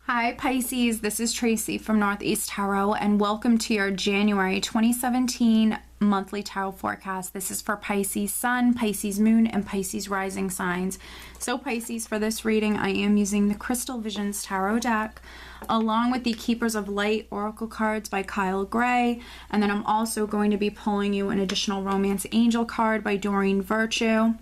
Hi Pisces, this is Tracy from Northeast Tarot and welcome to your January 2017 monthly tarot forecast. This is for Pisces Sun, Pisces Moon, and Pisces Rising signs. So Pisces, for this reading I am using the Crystal Visions Tarot deck along with the Keepers of Light Oracle cards by Kyle Gray, and then I'm also going to be pulling you an additional Romance Angel card by Doreen Virtue.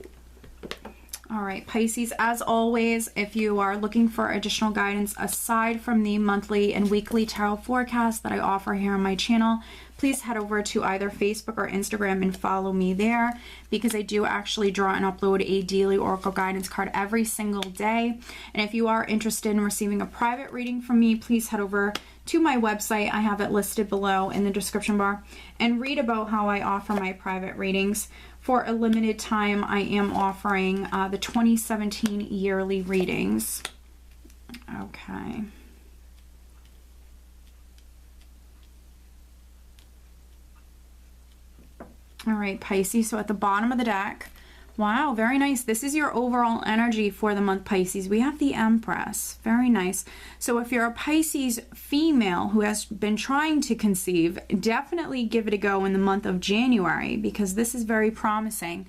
All right, Pisces, as always, if you are looking for additional guidance aside from the monthly and weekly tarot forecast that I offer here on my channel, please head over to either Facebook or Instagram and follow me there, because I do actually draw and upload a daily oracle guidance card every single day. And if you are interested in receiving a private reading from me, please head over to my website. I have it listed below in the description bar, and read about how I offer my private readings. For a limited time, I am offering the 2017 yearly readings. Okay. All right, Pisces, so at the bottom of the deck, wow, very nice. This is your overall energy for the month, Pisces. We have the Empress. Very nice. So if you're a Pisces female who has been trying to conceive, definitely give it a go in the month of January, because this is very promising.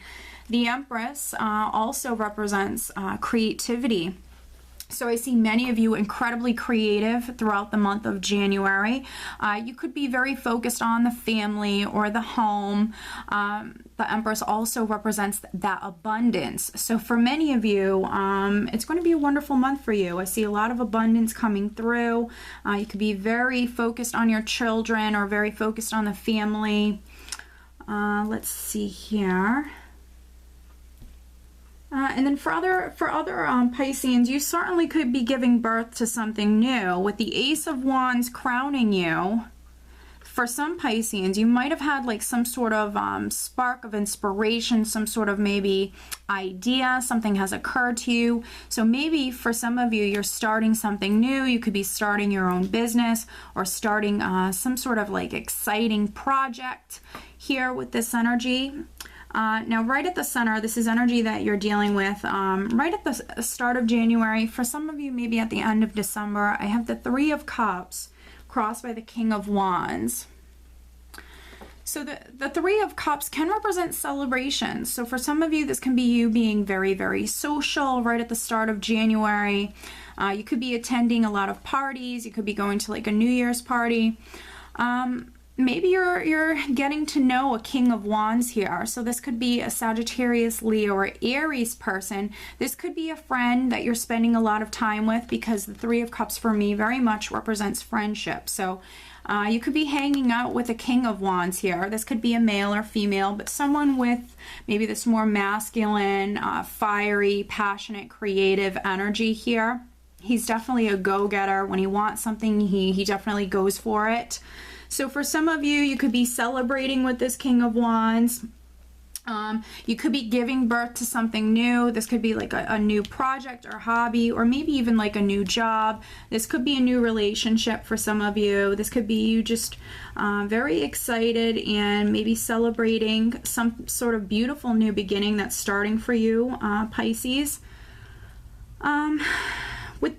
The Empress also represents creativity. So I see many of you incredibly creative throughout the month of January. You could be very focused on the family or the home. The Empress also represents that abundance. So for many of you, it's going to be a wonderful month for you. I see a lot of abundance coming through. You could be very focused on your children or very focused on the family. Let's see here. And then for other Pisceans, you certainly could be giving birth to something new. With the Ace of Wands crowning you, for some Pisceans, you might have had like some sort of spark of inspiration, some sort of maybe idea, something has occurred to you. So maybe for some of you, you're starting something new. You could be starting your own business or starting some sort of like exciting project here with this energy. Now, right at the center, this is energy that you're dealing with right at the start of January. For some of you, maybe at the end of December, I have the Three of Cups crossed by the King of Wands. So the Three of Cups can represent celebrations. So for some of you, this can be you being very, very social right at the start of January. You could be attending a lot of parties. You could be going to like a New Year's party. Maybe you're getting to know a King of Wands here. So this could be a Sagittarius, Leo, or Aries person. This could be a friend that you're spending a lot of time with, because the Three of Cups for me very much represents friendship. So you could be hanging out with a King of Wands here. This could be a male or female, but someone with maybe this more masculine, fiery, passionate, creative energy here. He's definitely a go-getter. When he wants something, he definitely goes for it. So for some of you, you could be celebrating with this King of Wands. You could be giving birth to something new. This could be like a new project or hobby, or maybe even like a new job. This could be a new relationship for some of you. This could be you just very excited and maybe celebrating some sort of beautiful new beginning that's starting for you, Pisces. With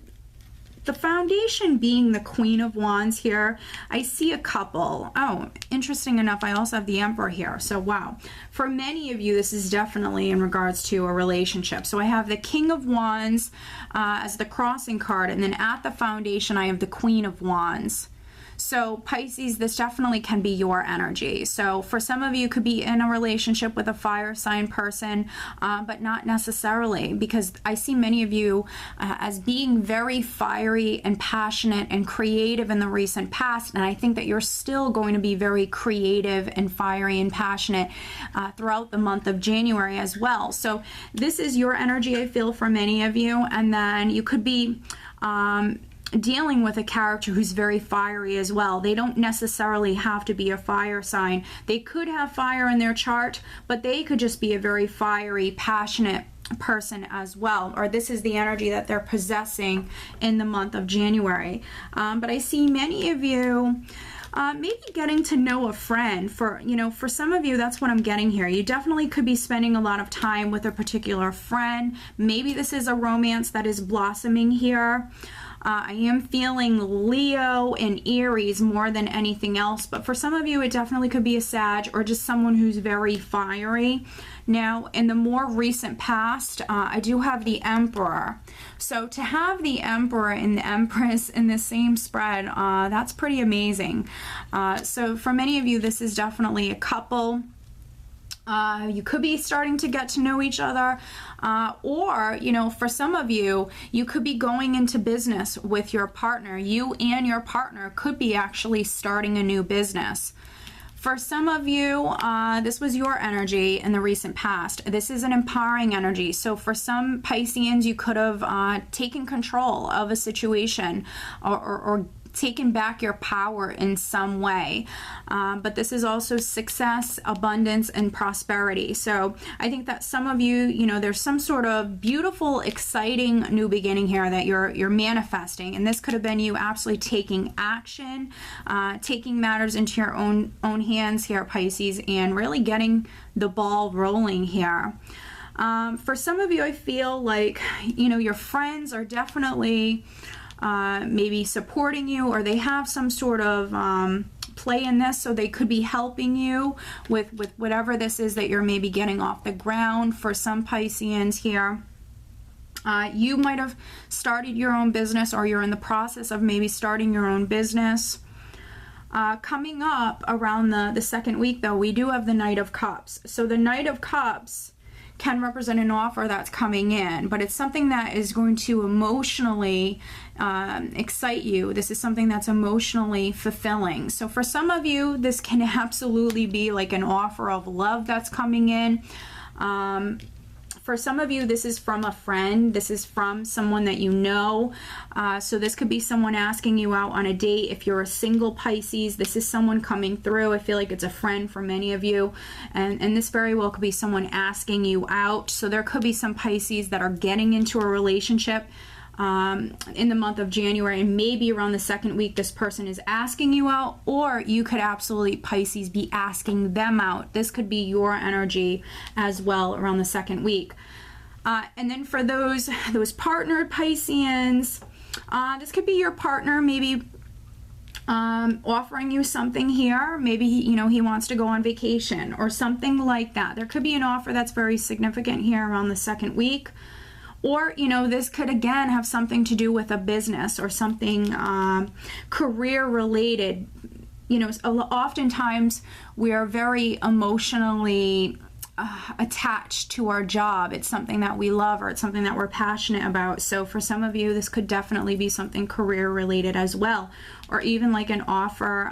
the foundation being the Queen of Wands here, I see a couple. Oh, interesting enough, I also have the Emperor here. So wow, for many of you, this is definitely in regards to a relationship. So I have the King of Wands as the crossing card, and then at the foundation, I have the Queen of Wands. So Pisces, this definitely can be your energy. So for some of you, could be in a relationship with a fire sign person, but not necessarily, because I see many of you as being very fiery and passionate and creative in the recent past. And I think that you're still going to be very creative and fiery and passionate throughout the month of January as well. So this is your energy, I feel, for many of you. And then you could be dealing with a character who's very fiery as well. They don't necessarily have to be a fire sign. They could have fire in their chart, but they could just be a very fiery, passionate person as well, or this is the energy that they're possessing in the month of January. But I see many of you maybe getting to know a friend. For some of you, that's what I'm getting here. You definitely could be spending a lot of time with a particular friend. Maybe this is a romance that is blossoming here. I am feeling Leo and Aries more than anything else, but for some of you, it definitely could be a Sag or just someone who's very fiery. Now, in the more recent past, I do have the Emperor. So to have the Emperor and the Empress in the same spread, that's pretty amazing. So for many of you, this is definitely a couple. You could be starting to get to know each other, or, you know, for some of you, you could be going into business with your partner. You and your partner could be actually starting a new business. For some of you, this was your energy in the recent past. This is an empowering energy. So for some Pisceans, you could have taken control of a situation or taken back your power in some way. But this is also success, abundance, and prosperity. So I think that some of you, you know, there's some sort of beautiful, exciting new beginning here that you're manifesting. And this could have been you absolutely taking action, taking matters into your own hands here, Pisces, and really getting the ball rolling here. For some of you, I feel like, you know, your friends are definitely maybe supporting you, or they have some sort of play in this, so they could be helping you with whatever this is that you're maybe getting off the ground. For some Pisceans here, you might have started your own business, or you're in the process of maybe starting your own business. Coming up around the second week, though, we do have the Knight of Cups. So the Knight of Cups can represent an offer that's coming in, but it's something that is going to emotionally excite you. This is something that's emotionally fulfilling. So for some of you, this can absolutely be like an offer of love that's coming in. For some of you, this is from a friend. This is from someone that you know. So this could be someone asking you out on a date. If you're a single Pisces, this is someone coming through. I feel like it's a friend for many of you. And this very well could be someone asking you out. So there could be some Pisces that are getting into a relationship in the month of January, and maybe around the second week this person is asking you out, or you could absolutely, Pisces, be asking them out. This could be your energy as well around the second week. And then for those partnered Pisceans, this could be your partner maybe offering you something here. Maybe he wants to go on vacation or something like that. There could be an offer that's very significant here around the second week. Or, this could again have something to do with a business or something career related. Oftentimes we are very emotionally attached to our job. It's something that we love, or it's something that we're passionate about. So for some of you, this could definitely be something career related as well, or even like an offer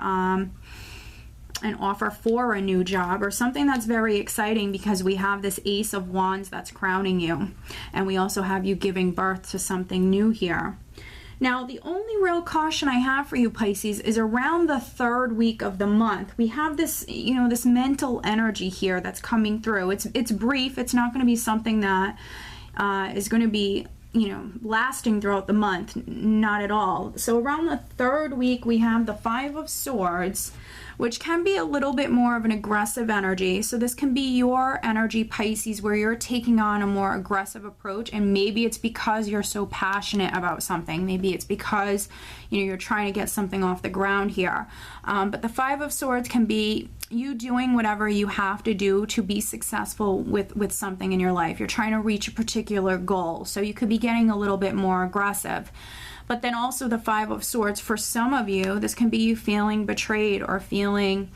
for a new job, or something that's very exciting, because we have this Ace of Wands that's crowning you, and we also have you giving birth to something new here. Now, the only real caution I have for you, Pisces, is around the third week of the month. We have this, this mental energy here that's coming through. It's brief. It's not going to be something that is going to be lasting throughout the month. Not at all. So around the third week, we have the Five of Swords, which can be a little bit more of an aggressive energy. So this can be your energy, Pisces, where you're taking on a more aggressive approach, and maybe it's because you're so passionate about something. Maybe it's because you're trying to get something off the ground here. But the Five of Swords can be you doing whatever you have to do to be successful with something in your life. You're trying to reach a particular goal, so you could be getting a little bit more aggressive. But then also the Five of Swords, for some of you, this can be you feeling betrayed, or feeling,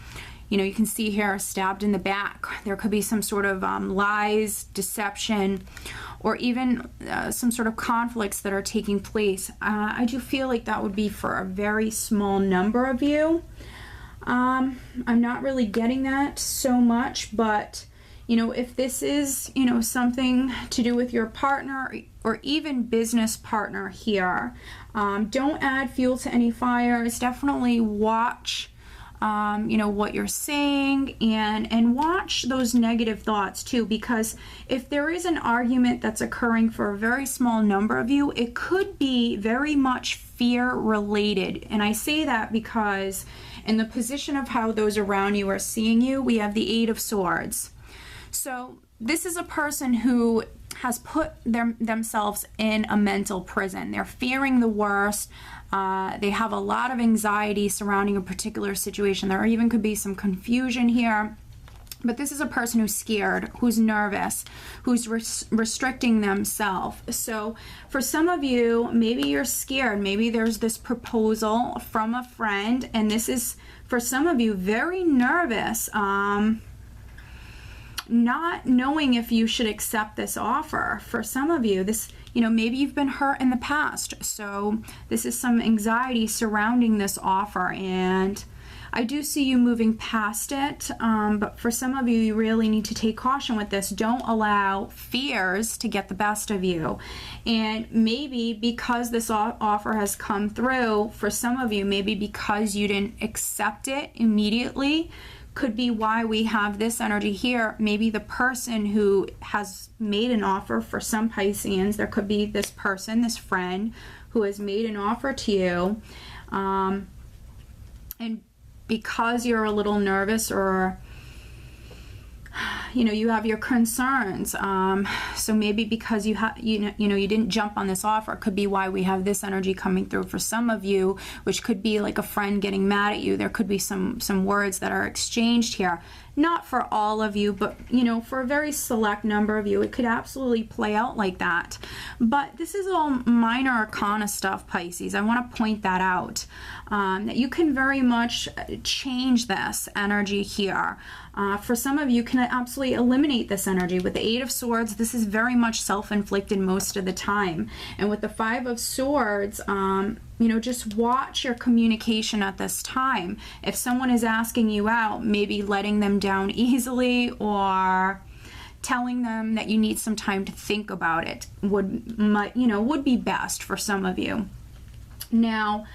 you can see here stabbed in the back. There could be some sort of lies, deception, or even some sort of conflicts that are taking place. I do feel like that would be for a very small number of you. I'm not really getting that so much, but if this is, something to do with your partner or even business partner here, don't add fuel to any fires. Definitely watch, what you're saying, and watch those negative thoughts too, because if there is an argument that's occurring for a very small number of you, it could be very much fear related. And I say that because in the position of how those around you are seeing you, we have the Eight of Swords. So this is a person who has put themselves in a mental prison. They're fearing the worst. They have a lot of anxiety surrounding a particular situation. There even could be some confusion here. But this is a person who's scared, who's nervous, who's restricting themselves. So for some of you, maybe you're scared. Maybe there's this proposal from a friend, and this is, for some of you, very nervous. Not knowing if you should accept this offer. For some of you, this, you know, maybe you've been hurt in the past. So this is some anxiety surrounding this offer, and I do see you moving past it, but for some of you, you really need to take caution with this. Don't allow fears to get the best of you. And maybe because this offer has come through, for some of you, maybe because you didn't accept it immediately, could be why we have this energy here. Maybe the person who has made an offer, for some Pisceans, there could be this person, this friend, who has made an offer to you, and because you're a little nervous, or you know, you have your concerns, so maybe because you didn't jump on this offer, it could be why we have this energy coming through for some of you, which could be like a friend getting mad at you. There could be some words that are exchanged here. Not for all of you, but you know, for a very select number of you, it could absolutely play out like that. But this is all minor arcana stuff, Pisces. I want to point that out, that you can very much change this energy here. For some of you, can absolutely eliminate this energy. With the Eight of Swords, this is very much self-inflicted most of the time. And with the Five of Swords, you know, just watch your communication at this time. If someone is asking you out, maybe letting them down easily, or telling them that you need some time to think about it would be best for some of you. Now,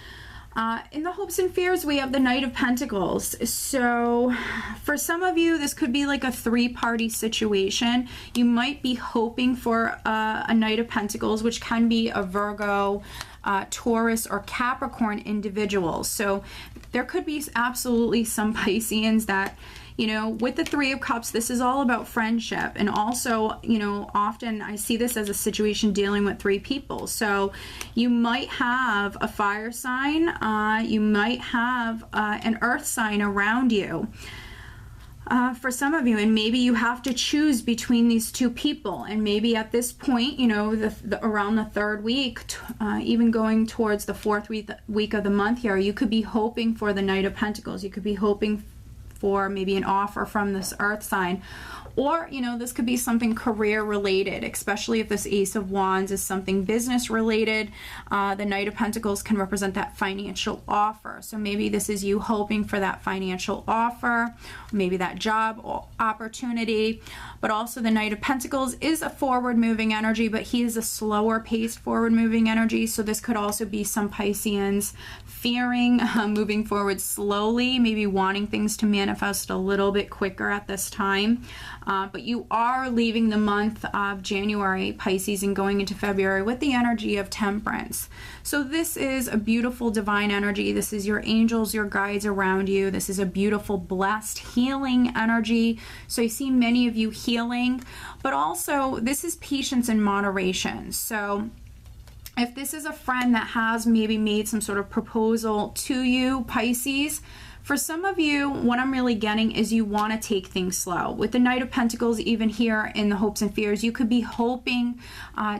in the hopes and fears, we have the Knight of Pentacles. So for some of you, this could be like a three-party situation. You might be hoping for a Knight of Pentacles, which can be a Virgo, Taurus, or Capricorn individual. So there could be absolutely some Pisceans that, you know, with the Three of Cups, this is all about friendship. And also, you know, often I see this as a situation dealing with three people. So you might have a fire sign, you might have an earth sign around you. For some of you, and maybe you have to choose between these two people, and maybe at this point, you know, around the third week, even going towards the fourth week of the month here, you could be hoping for the Knight of Pentacles. You could be hoping for maybe an offer from this earth sign, or you know, this could be something career related, especially if this Ace of Wands is something business related. The Knight of Pentacles can represent that financial offer, so maybe this is you hoping for that financial offer, maybe that job opportunity. But also the Knight of Pentacles is a forward moving energy, but he is a slower paced forward moving energy, so this could also be some Pisceans fearing moving forward slowly, maybe wanting things to manifest a little bit quicker at this time. But you are leaving the month of January, Pisces, and going into February with the energy of Temperance. So this is a beautiful divine energy. This is your angels, your guides around you. This is a beautiful, blessed, healing energy. So I see many of you healing, but also this is patience and moderation. So if this is a friend that has maybe made some sort of proposal to you, Pisces, for some of you, what I'm really getting is you want to take things slow. With the Knight of Pentacles, even here in the hopes and fears, you could be hoping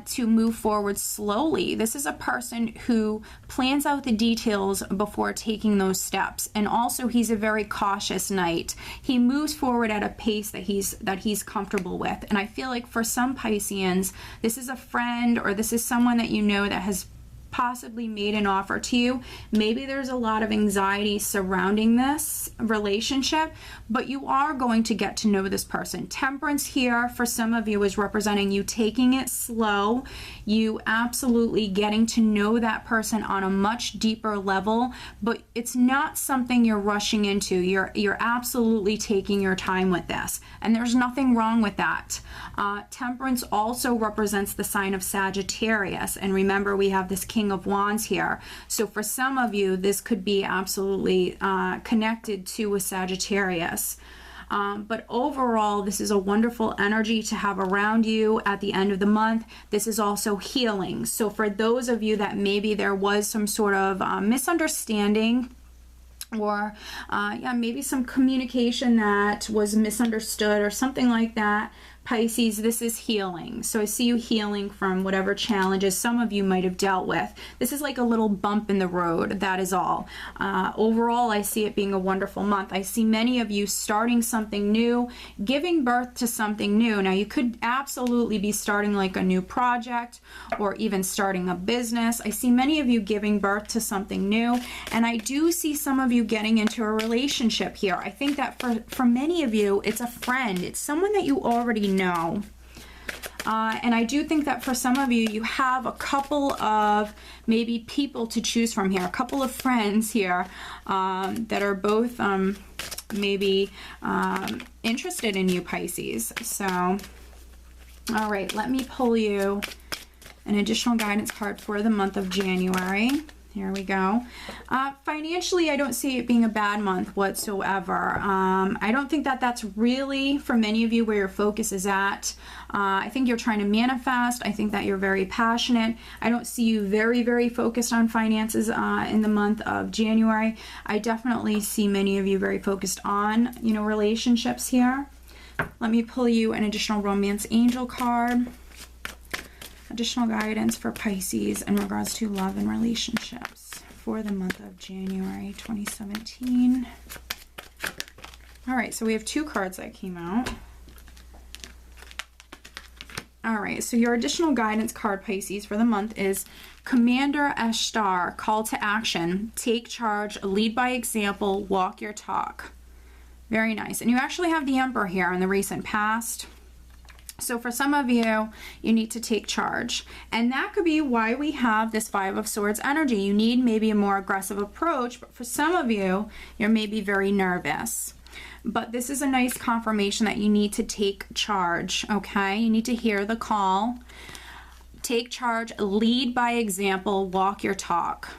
to move forward slowly. This is a person who plans out the details before taking those steps. And also, he's a very cautious knight. He moves forward at a pace that he's comfortable with. And I feel like for some Pisceans, this is a friend, or this is someone that you know that has possibly made an offer to you. Maybe there's a lot of anxiety surrounding this relationship, but you are going to get to know this person. Temperance here for some of you is representing you taking it slow, you absolutely getting to know that person on a much deeper level, but it's not something you're rushing into. You're absolutely taking your time with this, and there's nothing wrong with that. Temperance also represents the sign of Sagittarius, and remember, we have this King of Wands here. So for some of you, this could be absolutely connected to a Sagittarius. But overall, this is a wonderful energy to have around you at the end of the month. This is also healing. So for those of you that maybe there was some sort of misunderstanding, or yeah, maybe some communication that was misunderstood or something like that, Pisces, this is healing. So I see you healing from whatever challenges some of you might have dealt with. This is like a little bump in the road, that is all. Overall, I see it being a wonderful month. I see many of you starting something new, giving birth to something new. Now, you could absolutely be starting like a new project or even starting a business. I see many of you giving birth to something new, and I do see some of you getting into a relationship here. I think that for many of you, it's a friend. It's someone that you already know. And I do think that for some of you, you have a couple of maybe people to choose from here, a couple of friends here that are both maybe interested in you, Pisces. So, all right, let me pull you an additional guidance card for the month of January. Here we go. Financially, I don't see it being a bad month whatsoever. I don't think that that's really, for many of you, where your focus is at. I think you're trying to manifest. I think that you're very passionate. I don't see you very, very focused on finances in the month of January. I definitely see many of you very focused on, you know, relationships here. Let me pull you an additional romance angel card. Additional guidance for Pisces in regards to love and relationships for the month of January 2017. All right, so we have 2 cards that came out. All right, so your additional guidance card, Pisces, for the month is Commander Ashtar, call to action, take charge, lead by example, walk your talk. Very nice. And you actually have the Emperor here in the recent past. So for some of you, you need to take charge. And that could be why we have this 5 of Swords energy. You need maybe a more aggressive approach, but for some of you, you're maybe very nervous. But this is a nice confirmation that you need to take charge, okay? You need to hear the call. Take charge, lead by example, walk your talk.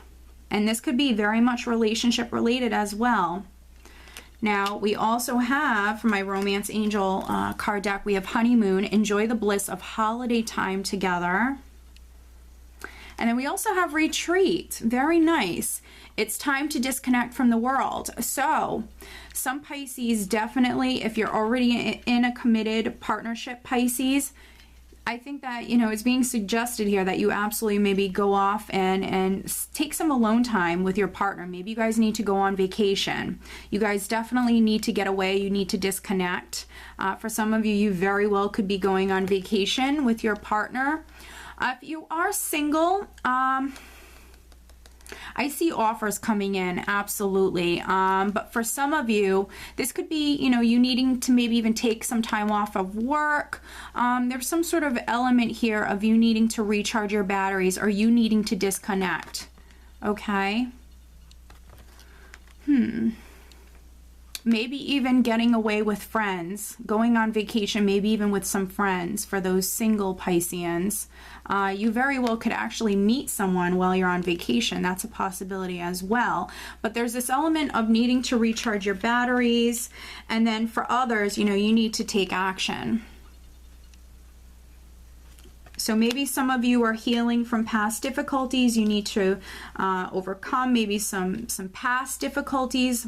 And this could be very much relationship related as well. Now, we also have, for my Romance Angel card deck, we have Honeymoon, enjoy the bliss of holiday time together. And then we also have Retreat, very nice. It's time to disconnect from the world. So, some Pisces, definitely, if you're already in a committed partnership, Pisces, I think that, you know, it's being suggested here that you absolutely maybe go off and take some alone time with your partner. Maybe you guys need to go on vacation. You guys definitely need to get away. You need to disconnect. For some of you, you very well could be going on vacation with your partner. If you are single, I see offers coming in, absolutely. But for some of you, this could be, you know, you needing to maybe even take some time off of work. There's some sort of element here of you needing to recharge your batteries or you needing to disconnect. Okay? Maybe even getting away with friends, going on vacation, maybe even with some friends for those single Pisceans. You very well could actually meet someone while you're on vacation. That's a possibility as well. But there's this element of needing to recharge your batteries. And then for others, you know, you need to take action. So maybe some of you are healing from past difficulties. You need to overcome maybe some past difficulties.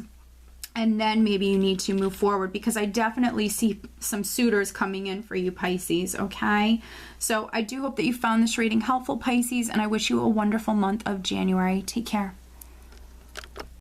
And then maybe you need to move forward, because I definitely see some suitors coming in for you, Pisces, okay? So I do hope that you found this reading helpful, Pisces, and I wish you a wonderful month of January. Take care.